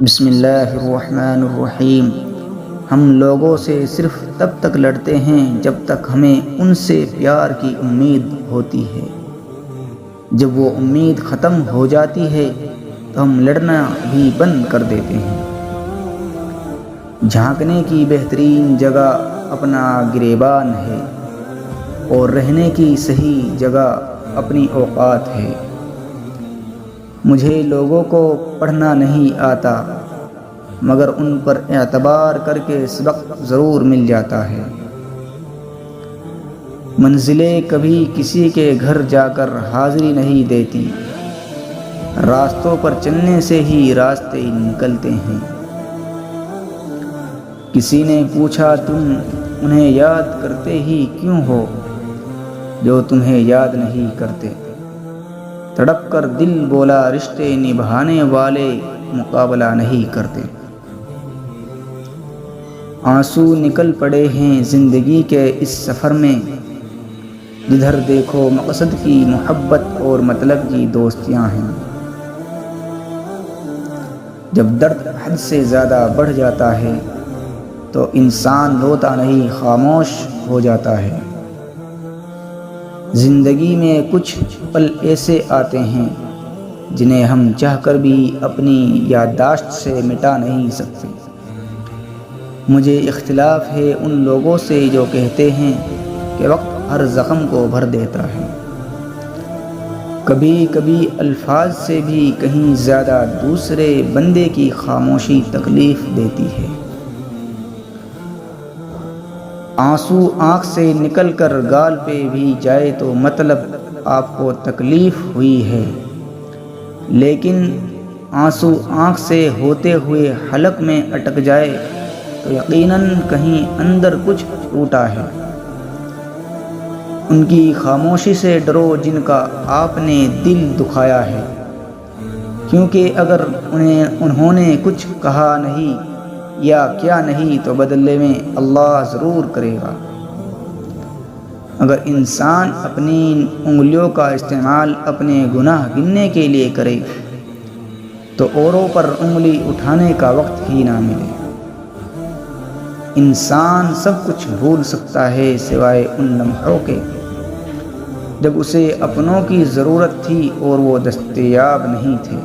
بسم اللہ الرحمن الرحیم۔ ہم لوگوں سے صرف تب تک لڑتے ہیں جب تک ہمیں ان سے پیار کی امید ہوتی ہے۔ جب وہ امید ختم ہو جاتی ہے تو ہم لڑنا بھی بند کر دیتے ہیں۔ جھانکنے کی بہترین جگہ اپنا گریبان ہے اور رہنے کی صحیح جگہ اپنی اوقات ہے۔ مجھے لوگوں کو پڑھنا نہیں آتا، مگر ان پر اعتبار کر کے سبق ضرور مل جاتا ہے۔ منزلیں کبھی کسی کے گھر جا کر حاضری نہیں دیتی، راستوں پر چلنے سے ہی راستے نکلتے ہیں۔ کسی نے پوچھا تم انہیں یاد کرتے ہی کیوں ہو جو تمہیں یاد نہیں کرتے؟ تڑپ کر دل بولا رشتے نبھانے والے مقابلہ نہیں کرتے۔ آنسو نکل پڑے ہیں زندگی کے اس سفر میں، جدھر دیکھو مقصد کی محبت اور مطلب کی دوستیاں ہیں۔ جب درد حد سے زیادہ بڑھ جاتا ہے تو انسان روتا نہیں خاموش ہو جاتا ہے۔ زندگی میں کچھ پل ایسے آتے ہیں جنہیں ہم چاہ کر بھی اپنی یادداشت سے مٹا نہیں سکتے۔ مجھے اختلاف ہے ان لوگوں سے جو کہتے ہیں کہ وقت ہر زخم کو بھر دیتا ہے۔ کبھی کبھی الفاظ سے بھی کہیں زیادہ دوسرے بندے کی خاموشی تکلیف دیتی ہے۔ آنسو آنکھ سے نکل کر گال پہ بھی جائے تو مطلب آپ کو تکلیف ہوئی ہے، لیکن آنسو آنکھ سے ہوتے ہوئے حلق میں اٹک جائے تو یقیناً کہیں اندر کچھ ٹوٹا ہے۔ ان کی خاموشی سے ڈرو جن کا آپ نے دل دکھایا ہے، کیونکہ اگر انہوں نے کچھ کہا نہیں یا کیا نہیں تو بدلے میں اللہ ضرور کرے گا۔ اگر انسان اپنی انگلیوں کا استعمال اپنے گناہ گننے کے لیے کرے تو اوروں پر انگلی اٹھانے کا وقت ہی نہ ملے۔ انسان سب کچھ بھول سکتا ہے سوائے ان لمحوں کے جب اسے اپنوں کی ضرورت تھی اور وہ دستیاب نہیں تھے۔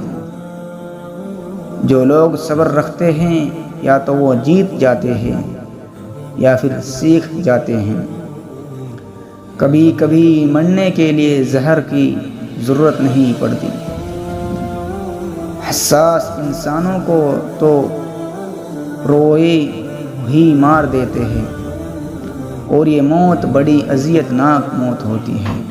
جو لوگ صبر رکھتے ہیں یا تو وہ جیت جاتے ہیں یا پھر سیکھ جاتے ہیں۔ کبھی کبھی مرنے کے لیے زہر کی ضرورت نہیں پڑتی۔ حساس انسانوں کو تو روئے ہی مار دیتے ہیں، اور یہ موت بڑی اذیت ناک موت ہوتی ہے۔